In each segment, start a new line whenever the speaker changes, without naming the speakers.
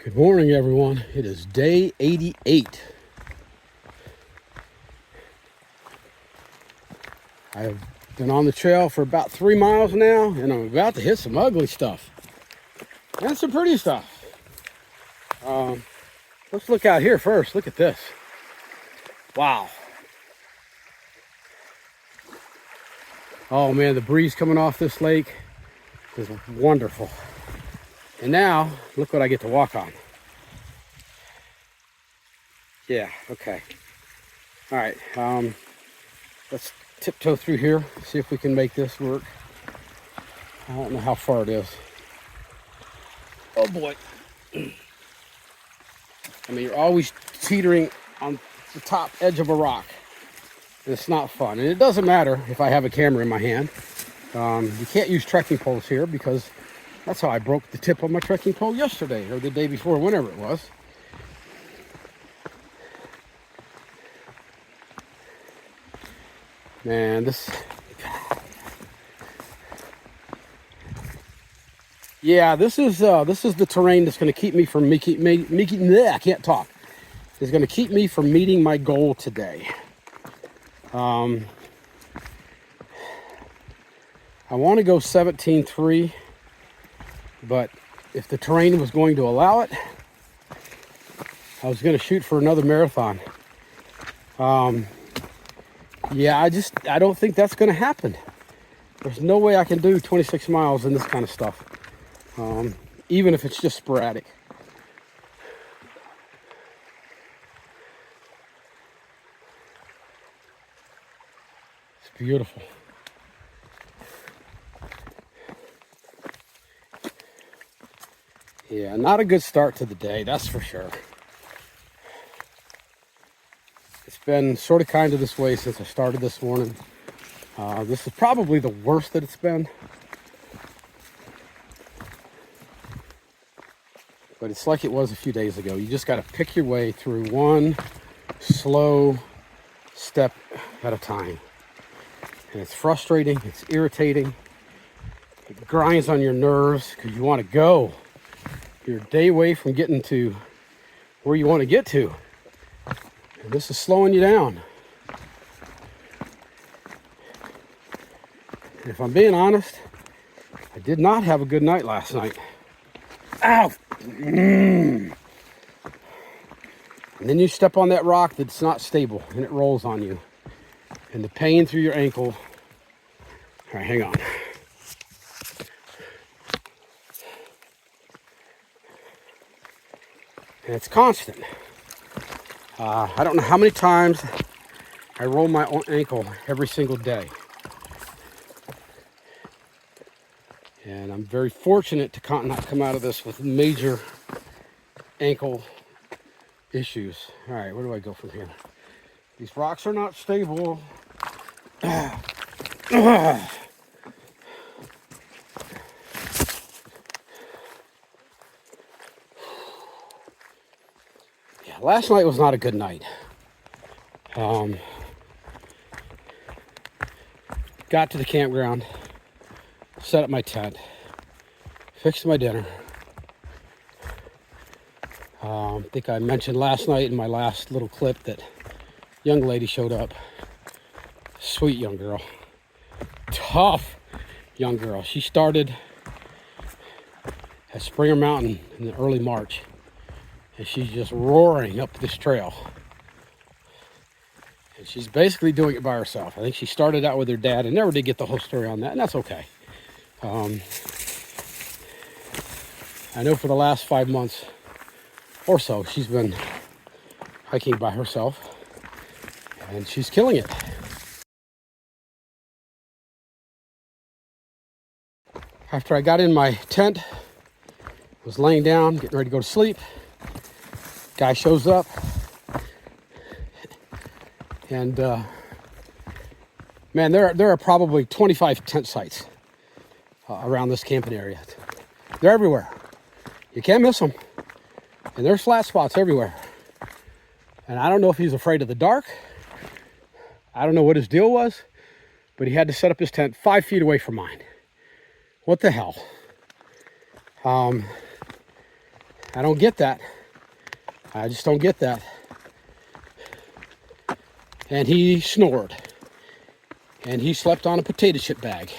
Good morning, everyone. It is day 88. I've been on the trail for about 3 miles now, and I'm about to hit some ugly stuff and some pretty stuff. Let's look out here first. Look at this. Wow. Oh man, the breeze coming off this lake is wonderful. And now, look what I get to walk on. Yeah, okay. All right, let's tiptoe through here, see if we can make this work. I don't know how far it is. Oh boy. I mean, you're always teetering on the top edge of a rock. It's not fun. And it doesn't matter if I have a camera in my hand. You can't use trekking poles here because that's how I broke the tip of my trekking pole yesterday or the day before, whenever it was. Man, this is the terrain that's going to keep me from I can't talk. It's going to keep me from meeting my goal today. I want to go 17.3, but if the terrain was going to allow it, I was going to shoot for another marathon. Yeah, I don't think that's going to happen. There's no way I can do 26 miles in this kind of stuff, even if it's just sporadic. It's beautiful. Yeah, not a good start to the day, that's for sure. It's been sort of kind of this way since I started this morning. This is probably the worst that it's been. But it's like it was a few days ago. You just got to pick your way through one slow step at a time. And it's frustrating, it's irritating. It grinds on your nerves because you want to go. You're a day away from getting to where you want to get to. And this is slowing you down. And if I'm being honest, I did not have a good night last night. Ow! And then you step on that rock that's not stable and it rolls on you. And the pain through your ankle. All right, hang on. And it's constant. I don't know how many times I roll my ankle every single day. And I'm very fortunate to not come out of this with major ankle issues. All right, where do I go from here? These rocks are not stable. Yeah, last night was not a good night. Got to the campground, set up my tent, fixed my dinner. I think I mentioned last night in my last little clip that young lady showed up. Sweet young girl. Tough young girl. She started at Springer Mountain in the early March. And she's just roaring up this trail. And she's basically doing it by herself. I think she started out with her dad and never did get the whole story on that, and that's okay. I know for the last 5 months or so, she's been hiking by herself, and she's killing it. After I got in my tent, was laying down, getting ready to go to sleep, guy shows up, and man, there are probably 25 tent sites around this camping area. They're everywhere. You can't miss them. And there's flat spots everywhere. And I don't know if he's afraid of the dark. I don't know what his deal was, but he had to set up his tent 5 feet away from mine. What the hell? I I don't get that. I just don't get that. And he snored. And he slept on a potato chip bag.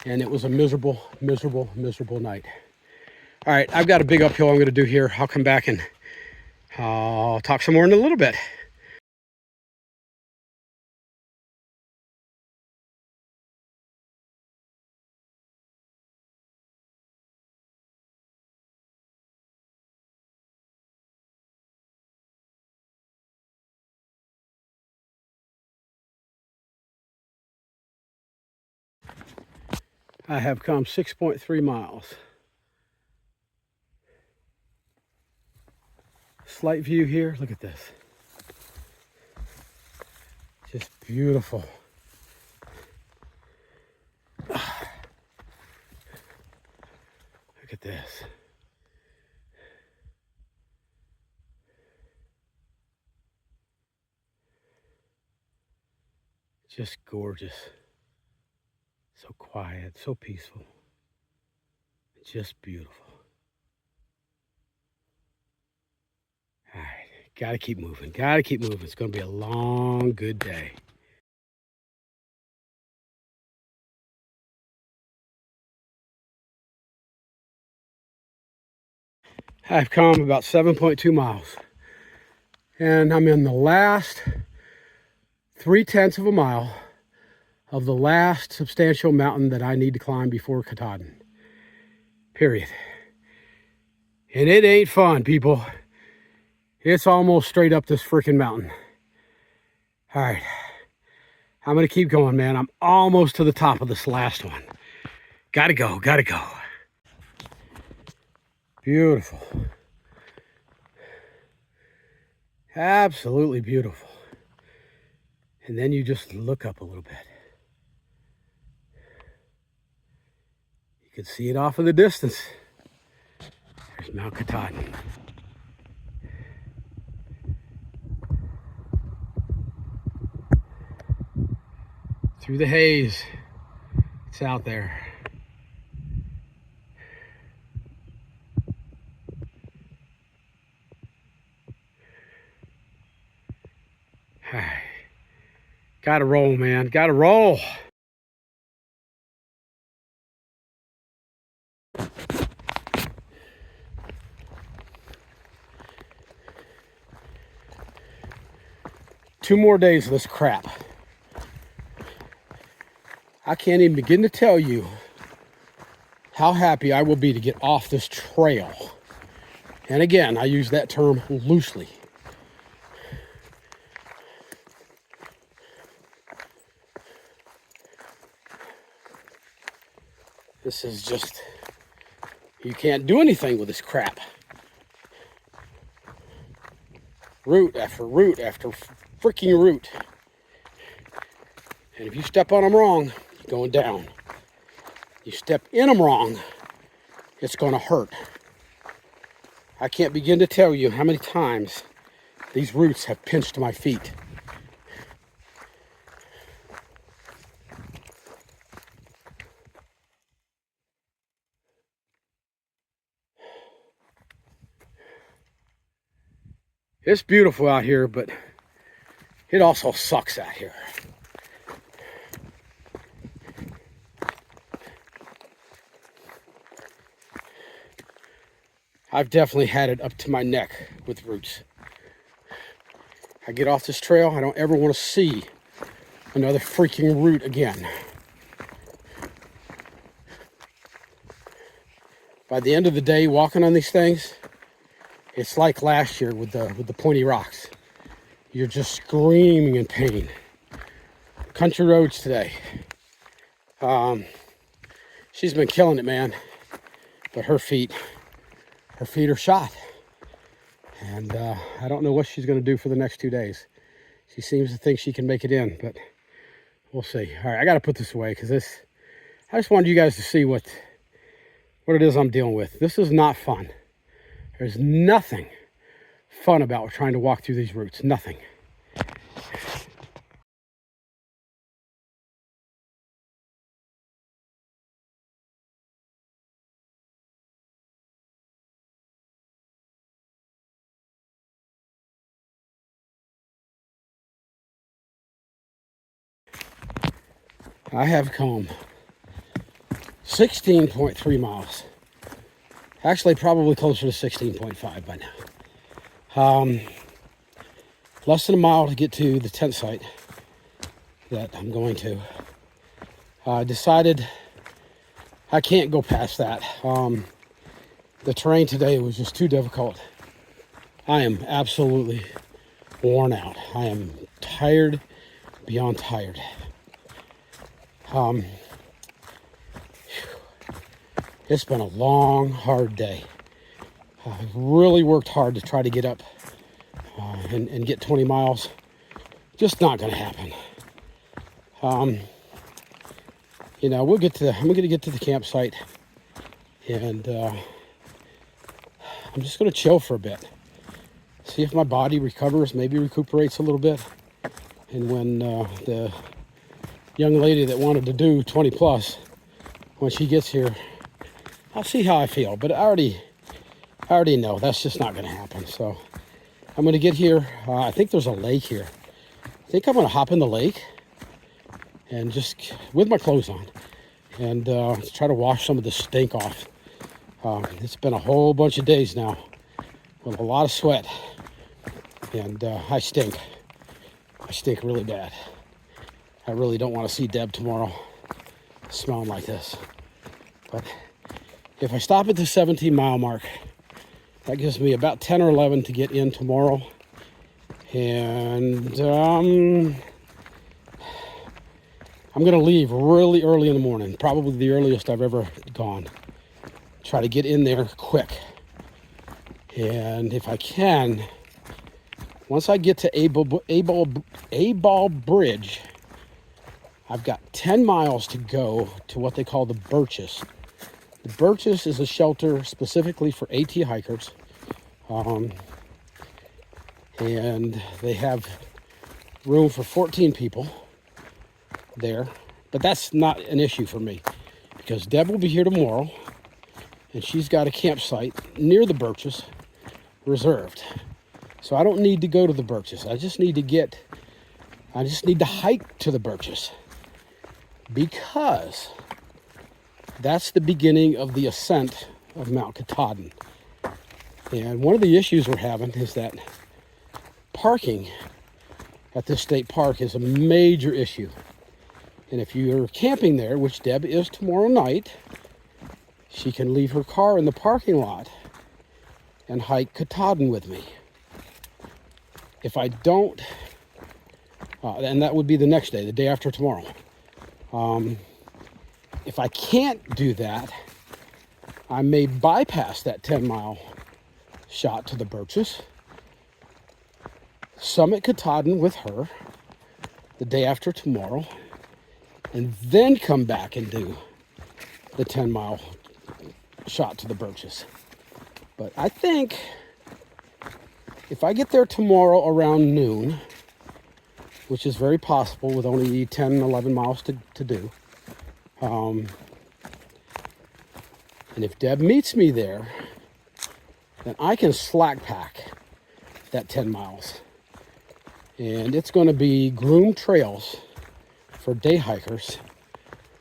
And it was a miserable, miserable, miserable night. All right, I've got a big uphill I'm going to do here. I'll come back and I'll talk some more in a little bit. I have come 6.3 miles. Slight view here. Look at this. Just beautiful. Look at this. Just gorgeous. So quiet, so peaceful. Just beautiful. All right, gotta keep moving. Gotta keep moving. It's gonna be a long, good day. I've come about 7.2 miles. And I'm in the last 0.3 of a mile of the last substantial mountain that I need to climb before Katahdin. Period. And it ain't fun, people. It's almost straight up this freaking mountain. All right. I'm going to keep going, man. I'm almost to the top of this last one. Gotta go, gotta go. Beautiful. Absolutely beautiful. And then you just look up a little bit. You can see it off in the distance. There's Mount Katahdin. Through the haze, it's out there. Gotta roll, man. Gotta roll. Two more days of this crap. I can't even begin to tell you how happy I will be to get off this trail. And again, I use that term loosely. This is just, you can't do anything with this crap. Root after root after freaking root. And if you step on them wrong, you're going down. You step in them wrong, it's going to hurt. I can't begin to tell you how many times these roots have pinched my feet. It's beautiful out here, but it also sucks out here. I've definitely had it up to my neck with roots. I get off this trail, I don't ever want to see another freaking root again. By the end of the day, walking on these things, it's like last year with the pointy rocks. You're just screaming in pain. Country roads today. She's been killing it, man. But her feet are shot. And I don't know what she's going to do for the next 2 days. She seems to think she can make it in, but we'll see. All right, I got to put this away because I just wanted you guys to see what it is I'm dealing with. This is not fun. There's nothing fun about trying to walk through these roots. Nothing. I have come 16.3 miles. Actually, probably closer to 16.5 by now. Less than a mile to get to the tent site that I'm going to. I decided I can't go past that. The terrain today was just too difficult. I am absolutely worn out. I am tired beyond tired. It's been a long, hard day. I've really worked hard to try to get up and get 20 miles. Just not going to happen. I'm going to get to the campsite, and I'm just going to chill for a bit. See if my body recovers, maybe recuperates a little bit. And when the young lady that wanted to do 20 plus, when she gets here, I'll see how I feel. But I already know that's just not going to happen. So I'm going to get here. I think there's a lake here. I think I'm going to hop in the lake and just with my clothes on and try to wash some of the stink off. It's been a whole bunch of days now with a lot of sweat, and I stink. I stink really bad. I really don't want to see Deb tomorrow smelling like this. But if I stop at the 17-mile mark, that gives me about 10 or 11 to get in tomorrow. And I'm going to leave really early in the morning, probably the earliest I've ever gone. Try to get in there quick. And if I can, once I get to A-Ball Bridge, I've got 10 miles to go to what they call the Birches. The Birches is a shelter specifically for AT hikers. And they have room for 14 people there. But that's not an issue for me because Deb will be here tomorrow and she's got a campsite near the Birches reserved. So I don't need to go to the Birches. I just need to hike to the Birches because that's the beginning of the ascent of Mount Katahdin. And one of the issues we're having is that parking at this state park is a major issue. And if you're camping there, which Deb is tomorrow night, she can leave her car in the parking lot and hike Katahdin with me. If I don't, and that would be the next day, the day after tomorrow. If I can't do that, I may bypass that 10-mile shot to the Birches, summit Katahdin with her the day after tomorrow, and then come back and do the 10-mile shot to the Birches. But I think if I get there tomorrow around noon, which is very possible with only 10, 11 miles to do, and if Deb meets me there, then I can slack pack that 10 miles. And it's going to be groomed trails for day hikers.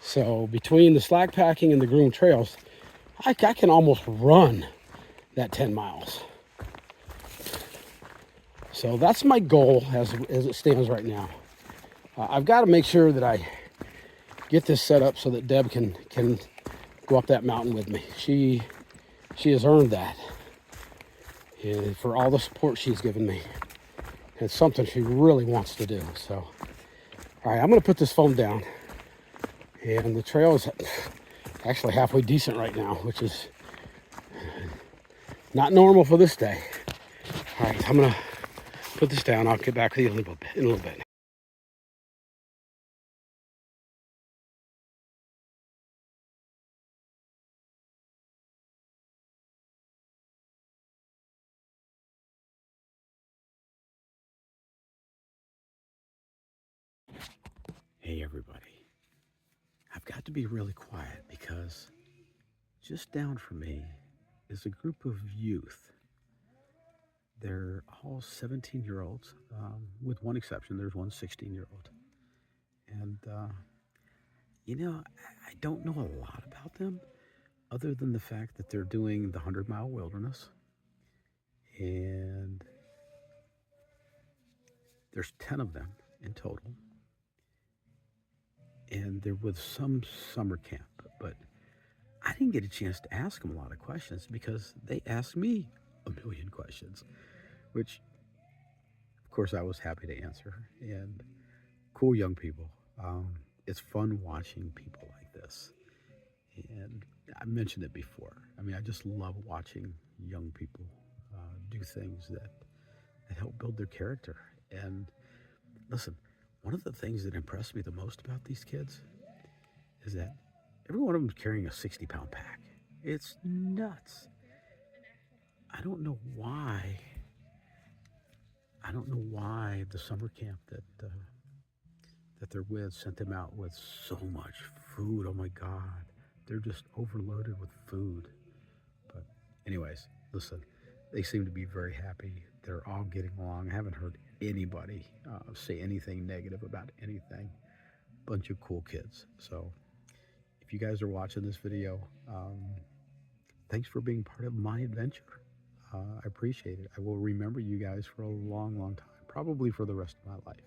So between the slack packing and the groomed trails, I can almost run that 10 miles. So that's my goal as it stands right now. I've got to make sure that I get this set up so that Deb can go up that mountain with me. She has earned that, and for all the support she's given me. It's something she really wants to do. So, all right, I'm going to put this phone down, and the trail is actually halfway decent right now, which is not normal for this day. All right, I'm going to put this down. I'll get back with you in a little bit. Hey everybody, I've got to be really quiet because just down from me is a group of youth. They're all 17-year-olds, with one exception. There's one 16-year-old. And I don't know a lot about them other than the fact that they're doing the 100-mile wilderness, and there's 10 of them in total, and they're with some summer camp. But I didn't get a chance to ask them a lot of questions because they asked me a million questions, which, of course, I was happy to answer. And cool young people. It's fun watching people like this. And I mentioned it before. I mean, I just love watching young people do things that help build their character. And listen, one of the things that impressed me the most about these kids is that every one of them is carrying a 60-pound pack. It's nuts. I don't know why. I don't know why the summer camp that they're with sent them out with so much food. Oh my God, they're just overloaded with food. But anyways, listen, they seem to be very happy. They're all getting along. I haven't heard anybody say anything negative about anything. Bunch of cool kids. So if you guys are watching this video, thanks for being part of my adventure. I appreciate it. I will remember you guys for a long, long time, probably for the rest of my life,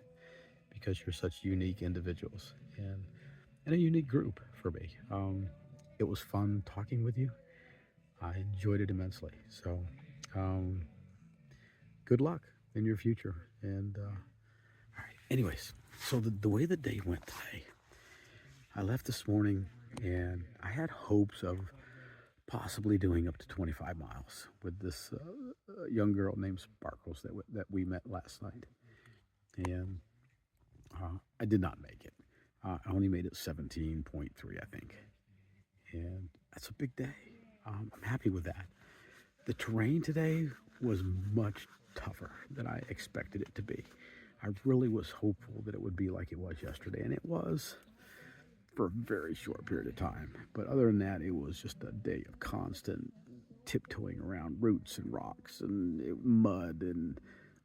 because you're such unique individuals and a unique group for me. It was fun talking with you. I enjoyed it immensely. So good luck in your future. And all right, anyways, so the way the day went today, I left this morning and I had hopes of possibly doing up to 25 miles with this young girl named Sparkles that we met last night. And I did not make it. I only made it 17.3, I think. And that's a big day. I'm happy with that. The terrain today was much tougher than I expected it to be. I really was hopeful that it would be like it was yesterday, and it was for a very short period of time. But other than that, it was just a day of constant tiptoeing around roots and rocks and mud and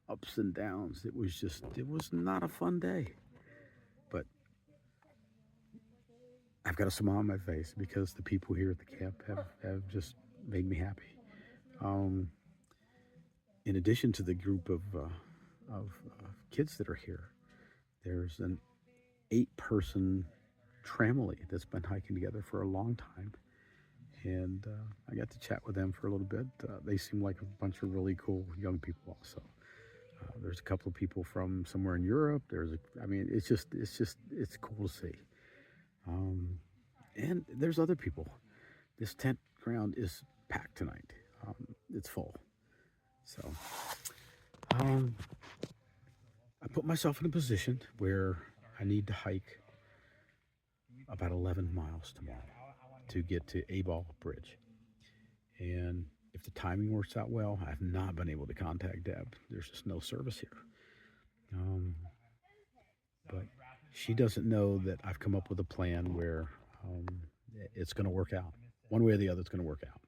ups and downs. It was not a fun day. But I've got a smile on my face because the people here at the camp have just made me happy. In addition to the group of kids that are here, there's an 8-person tramily that's been hiking together for a long time. And I got to chat with them for a little bit. They seem like a bunch of really cool young people also. There's a couple of people from somewhere in Europe. It's cool to see. And there's other people. This tent ground is packed tonight. It's full. So I put myself in a position where I need to hike about 11 miles tomorrow to get to A-Ball Bridge. And if the timing works out well, I've not been able to contact Deb. There's just no service here. But she doesn't know that I've come up with a plan where it's going to work out. One way or the other, it's going to work out.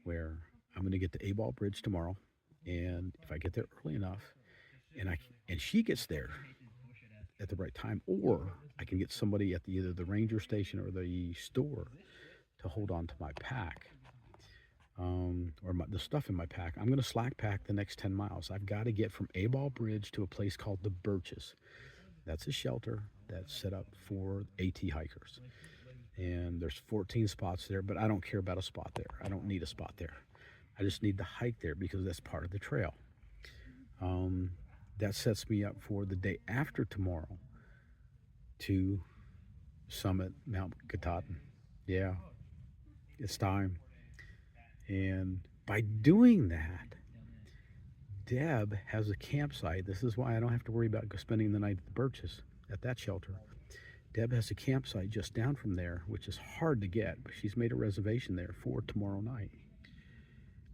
Where I'm going to get to A-Ball Bridge tomorrow, and if I get there early enough, and she gets there at the right time, or I can get somebody at either the ranger station or the store to hold on to my pack, or the stuff in my pack. I'm going to slack pack the next 10 miles. I've got to get from A-Ball Bridge to a place called the Birches. That's a shelter that's set up for AT hikers. And there's 14 spots there, but I don't care about a spot there. I don't need a spot there. I just need to hike there because that's part of the trail. That sets me up for the day after tomorrow to summit Mount Katahdin. Yeah, it's time. And by doing that, Deb has a campsite. This is why I don't have to worry about spending the night at the Birches, at that shelter. Deb has a campsite just down from there, which is hard to get, but she's made a reservation there for tomorrow night,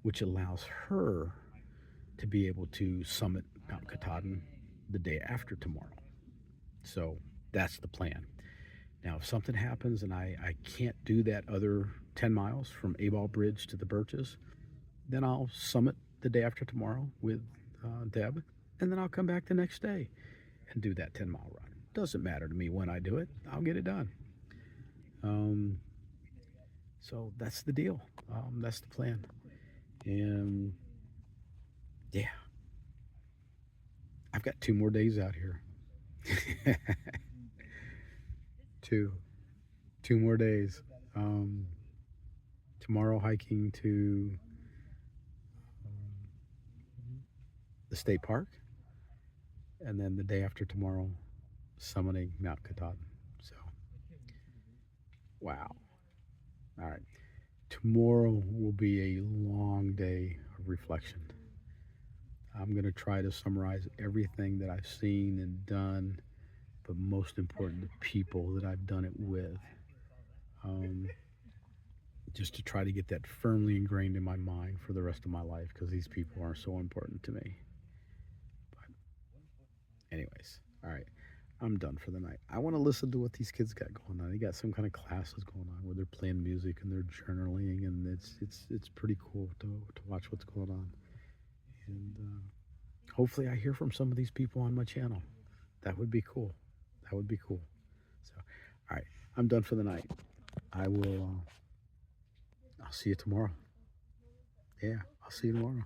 which allows her to be able to summit Mount Katahdin the day after tomorrow. So that's the plan. Now, if something happens and I can't do that other 10 miles from A-Ball Bridge to the Birches, then I'll summit the day after tomorrow with Deb, and then I'll come back the next day and do that 10-mile run. Doesn't matter to me when I do it. I'll get it done. Um, so that's the deal. That's the plan. And yeah, I've got 2 more days out here. two, 2 more days. Um, Tomorrow hiking to the state park, and then the day after tomorrow, summiting Mount Katahdin. So, wow. All right. Tomorrow will be a long day of reflection. I'm going to try to summarize everything that I've seen and done, but most important, the people that I've done it with. Um, just to try to get that firmly ingrained in my mind for the rest of my life because these people are so important to me. But, anyways, all right. I'm done for the night. I want to listen to what these kids got going on. They got some kind of classes going on where they're playing music and they're journaling, and it's pretty cool to watch what's going on. And hopefully, I hear from some of these people on my channel. That would be cool. That would be cool. So, all right, I'm done for the night. I will. I'll see you tomorrow. Yeah, I'll see you tomorrow.